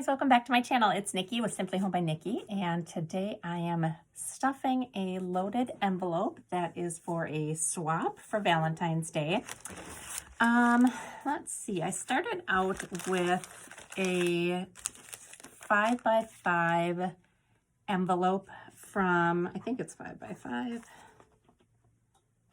guys, welcome back to my channel. It's Nikki with Simply Home by Nikki, and today I am stuffing a loaded envelope that is for a swap for Valentine's Day. Let's see, I started out with a 5x5 envelope from, I think it's 5x5.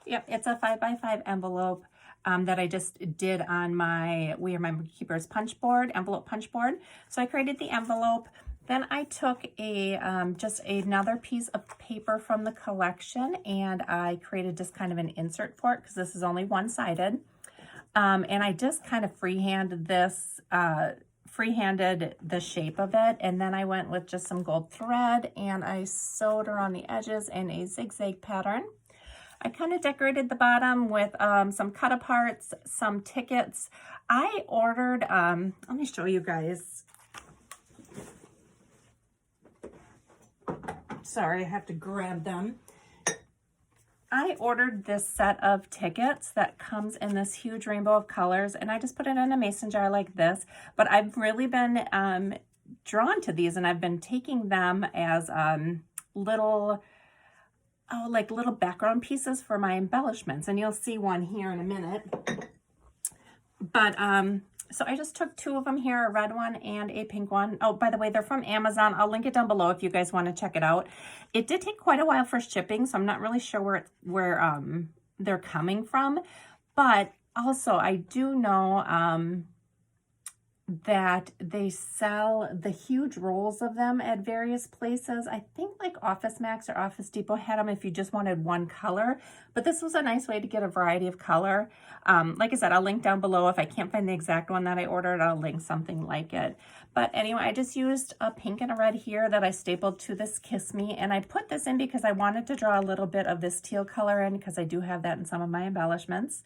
Yep, it's a 5x5 envelope that I just did on my We Are Member Keepers punch board, envelope punch board. So I created the envelope. Then I took a just another piece of paper from the collection, and I created just kind of an insert for it because this is only one-sided. And I just kind of freehanded the shape of it, and then I went with just some gold thread and I sewed around the edges in a zigzag pattern. I kind of decorated the bottom with some cut-aparts, some tickets. I ordered, let me show you guys. Sorry, I have to grab them. I ordered this set of tickets that comes in this huge rainbow of colors, and I just put it in a mason jar like this. But I've really been drawn to these, and I've been taking them as little background pieces for my embellishments, and you'll see one here in a minute. But so I just took two of them here, a red one and a pink one. Oh, by the way, they're from Amazon. I'll link it down below if you guys want to check it out. It did take quite a while for shipping, so I'm not really sure where they're coming from. But also, I do know that they sell the huge rolls of them at various places. I think like Office Max or Office Depot had them if you just wanted one color, but this was a nice way to get a variety of color. Like I said, I'll link down below. If I can't find the exact one that I ordered, I'll link something like it. But anyway, I just used a pink and a red here that I stapled to this Kiss Me, and I put this in because I wanted to draw a little bit of this teal color in because I do have that in some of my embellishments.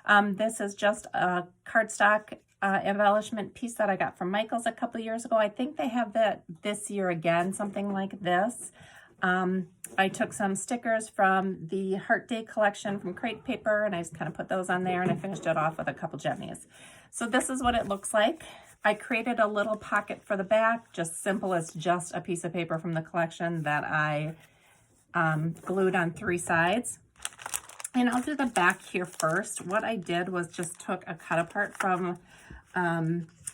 This is just a cardstock embellishment piece that I got from Michael's a couple years ago. I think they have that this year again, something like this. I took some stickers from the Heart Day collection from Crate Paper, and I just kind of put those on there, and I finished it off with a couple Jennies. So this is what it looks like. I created a little pocket for the back, just simple as just a piece of paper from the collection that I glued on 3 sides. And I'll do the back here first. What I did was just took a cut apart from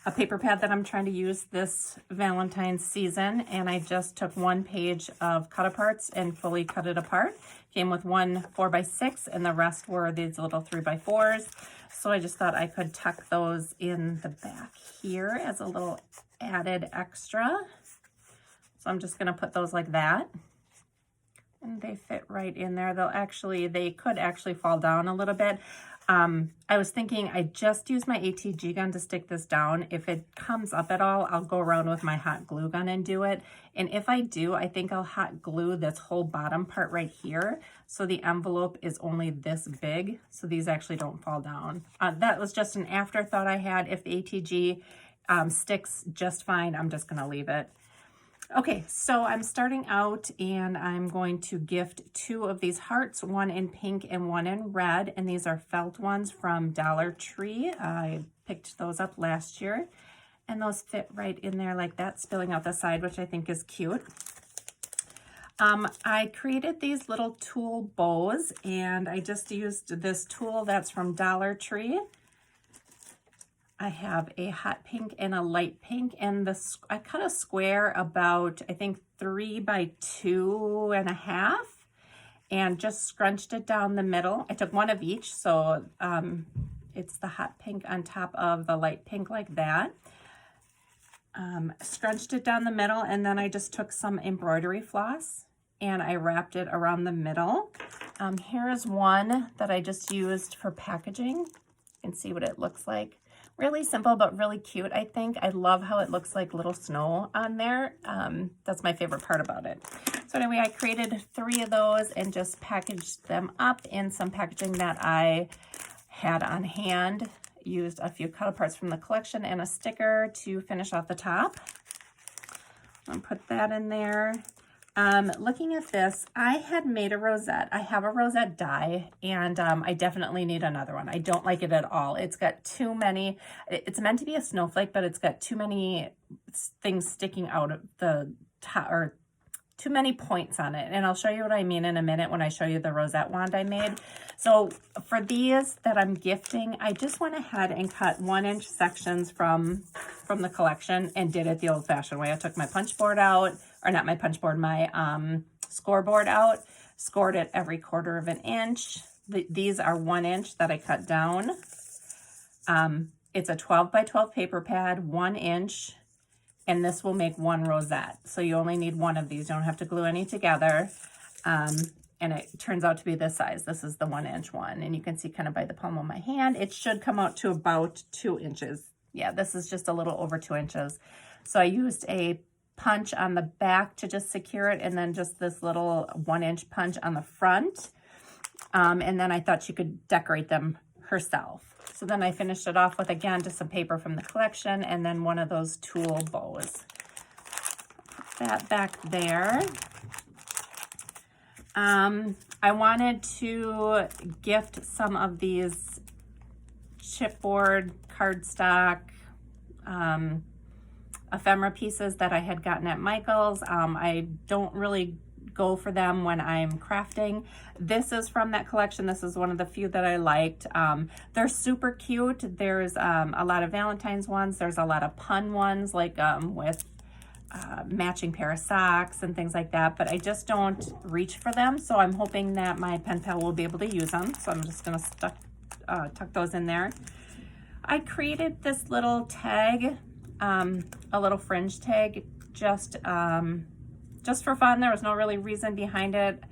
a paper pad that I'm trying to use this Valentine's season, and I just took 1 page of cut aparts and fully cut it apart. Came with 1 4x6, and the rest were these little 3x4s. So I just thought I could tuck those in the back here as a little added extra. So I'm just gonna put those like that. And they fit right in there. They could actually fall down a little bit. I was thinking I just use my ATG gun to stick this down. If it comes up at all, I'll go around with my hot glue gun and do it. And if I do, I think I'll hot glue this whole bottom part right here. So the envelope is only this big. So these actually don't fall down. That was just an afterthought I had. If the ATG sticks just fine, I'm just gonna leave it. Okay, so I'm starting out, and I'm going to gift 2 of these hearts, 1 in pink and 1 in red, and these are felt ones from Dollar Tree. I picked those up last year, and those fit right in there like that, spilling out the side, which I think is cute. I created these little tool bows, and I just used this tool that's from Dollar Tree. I have a hot pink and a light pink, and I cut a square about, I think, 3 by 2.5, and just scrunched it down the middle. I took 1 of each, so it's the hot pink on top of the light pink like that. Scrunched it down the middle, and then I just took some embroidery floss and I wrapped it around the middle. Here is one that I just used for packaging. You can see what it looks like. Really simple, but really cute, I think. I love how it looks like little snow on there. That's my favorite part about it. So anyway, I created 3 of those and just packaged them up in some packaging that I had on hand. Used a few cut aparts from the collection and a sticker to finish off the top. I'll put that in there. Looking at this, I had made a rosette. I have a rosette die, and I definitely need another one. I don't like it at all. It's got too many, it's meant to be a snowflake, but it's got too many things sticking out of the top, or too many points on it. And I'll show you what I mean in a minute when I show you the rosette wand I made. So for these that I'm gifting, I just went ahead and cut 1-inch sections from the collection and did it the old-fashioned way. I took my punch board out, or not my punch board, my scoreboard out, scored it every 1/4 of an inch. These are 1 inch that I cut down. It's a 12 by 12 paper pad, 1 inch, and this will make 1 rosette. So you only need 1 of these. You don't have to glue any together. And it turns out to be this size. This is the 1 inch one. And you can see kind of by the palm of my hand, it should come out to about 2 inches. Yeah, this is just a little over 2 inches. So I used a punch on the back to just secure it, and then just this little 1-inch punch on the front. And then I thought she could decorate them herself. So then I finished it off with, again, just some paper from the collection, and then one of those tulle bows. Put that back there. I wanted to gift some of these chipboard, cardstock, ephemera pieces that I had gotten at Michael's. I don't really go for them when I'm crafting. This is from that collection. This is one of the few that I liked. They're super cute. There's a lot of Valentine's ones. There's a lot of pun ones, like with matching pair of socks and things like that, but I just don't reach for them. So I'm hoping that my pen pal will be able to use them. So I'm just gonna tuck those in there. I created this little tag, a little fringe tag, just for fun. There was no really reason behind it.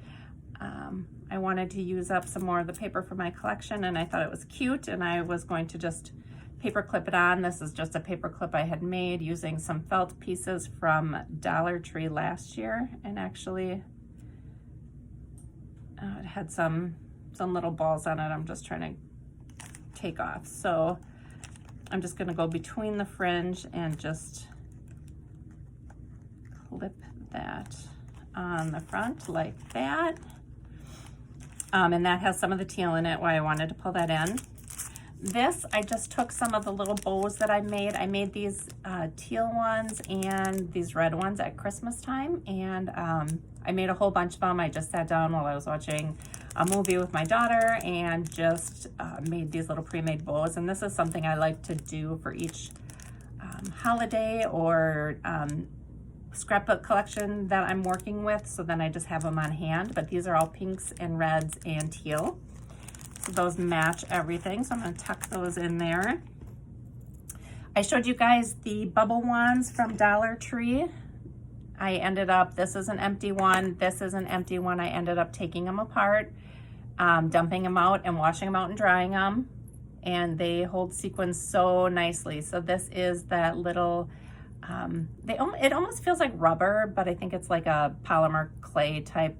I wanted to use up some more of the paper for my collection, and I thought it was cute, and I was going to just paper clip it on. This is just a paper clip I had made using some felt pieces from Dollar Tree last year, and actually it had some little balls on it I'm just trying to take off. So I'm just gonna go between the fringe and just clip that on the front like that. And that has some of the teal in it, why I wanted to pull that in. This, I just took some of the little bows that I made. I made these teal ones and these red ones at Christmas time, and I made a whole bunch of them. I just sat down while I was watching a movie with my daughter and just made these little pre-made bows. And this is something I like to do for each holiday or scrapbook collection that I'm working with, so then I just have them on hand. But these are all pinks and reds and teal. So those match everything. So I'm going to tuck those in there. I showed you guys the bubble wands from Dollar Tree. I ended up, this is an empty one, this is an empty one. I ended up taking them apart, dumping them out and washing them out and drying them. And they hold sequins so nicely. So this is that little, it almost feels like rubber, but I think it's like a polymer clay type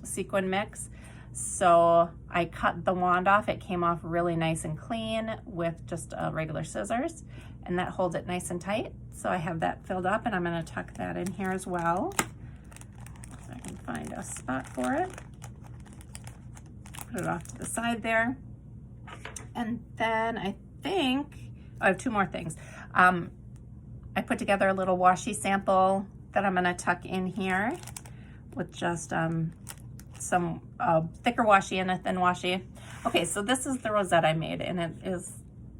sequin mix. So I cut the wand off. It came off really nice and clean with just regular scissors, and that holds it nice and tight. So I have that filled up, and I'm going to tuck that in here as well, so I can find a spot for it. Put it off to the side there. And then I think, I have 2 more things. I put together a little washi sample that I'm going to tuck in here with just some thicker washi and a thin washi. Okay, so this is the rosette I made, and it is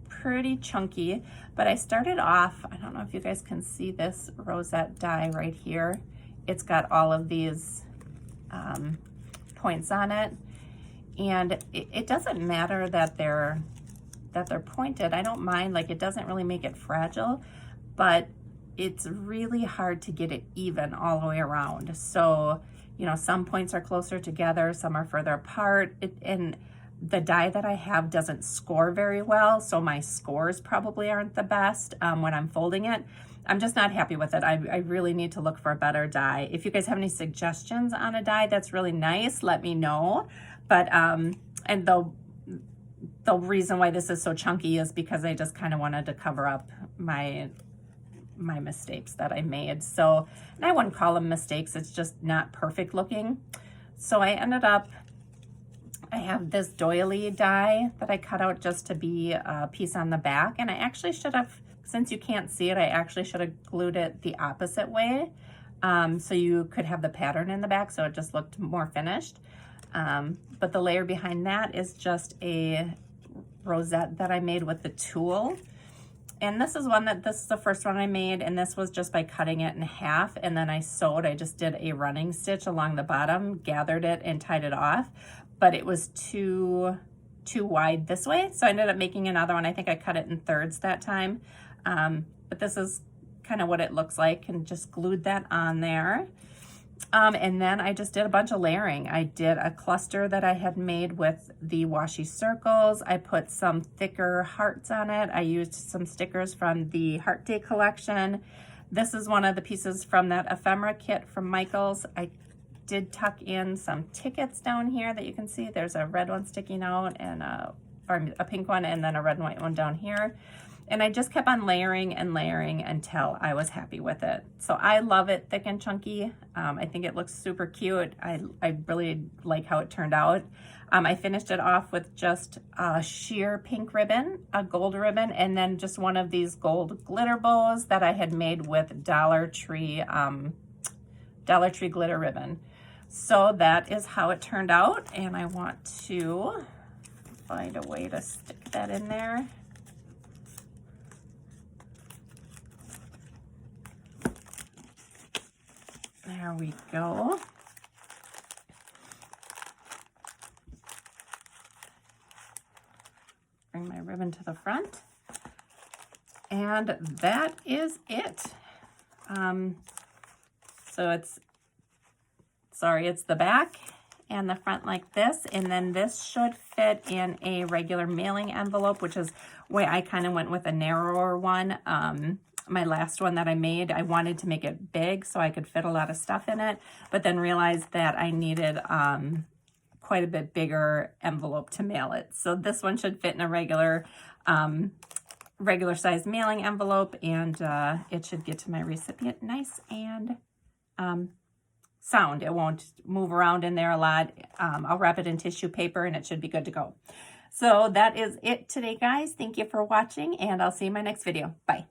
pretty chunky, but I started off, I don't know if you guys can see this rosette die right here. It's got all of these points on it, and it doesn't matter that they're pointed. I don't mind, like, it doesn't really make it fragile, but it's really hard to get it even all the way around. So, you know, some points are closer together, some are further apart, and the die that I have doesn't score very well, so my scores probably aren't the best when I'm folding it. I'm just not happy with it. I really need to look for a better die. If you guys have any suggestions on a die that's really nice, let me know. But, and the reason why this is so chunky is because I just kind of wanted to cover up my my mistakes that I made. So, and I wouldn't call them mistakes, it's just not perfect looking. So I ended up, I have this doily die that I cut out just to be a piece on the back, and I actually should have, since you can't see it, I actually should have glued it the opposite way, so you could have the pattern in the back, so it just looked more finished. But the layer behind that is just a rosette that I made with the tulle. And this is the first one I made, and this was just by cutting it in half, and then I sewed. I just did a running stitch along the bottom, gathered it, and tied it off, but it was too wide this way, so I ended up making another one. I think I cut it in thirds that time, but this is kind of what it looks like, and just glued that on there. And then I just did a bunch of layering. I did a cluster that I had made with the washi circles. I put some thicker hearts on it. I used some stickers from the Heart Day collection. This is one of the pieces from that ephemera kit from Michaels. I did tuck in some tickets down here that you can see. There's a red one sticking out and a pink one, and then a red and white one down here. And I just kept on layering and layering until I was happy with it. So I love it thick and chunky. I think it looks super cute. I really like how it turned out. I finished it off with just a sheer pink ribbon, a gold ribbon, and then just one of these gold glitter bows that I had made with Dollar Tree glitter ribbon. So that is how it turned out, and I want to find a way to stick that in there. There we go. Bring my ribbon to the front. And that is it. So it's the back and the front like this. And then this should fit in a regular mailing envelope, which is why I kind of went with a narrower one. My last one that I made, I wanted to make it big so I could fit a lot of stuff in it, but then realized that I needed quite a bit bigger envelope to mail it. So this one should fit in a regular size mailing envelope, and it should get to my recipient nice and sound. It won't move around in there a lot. I'll wrap it in tissue paper and it should be good to go. So that is it today, guys. Thank you for watching, and I'll see you in my next video. Bye.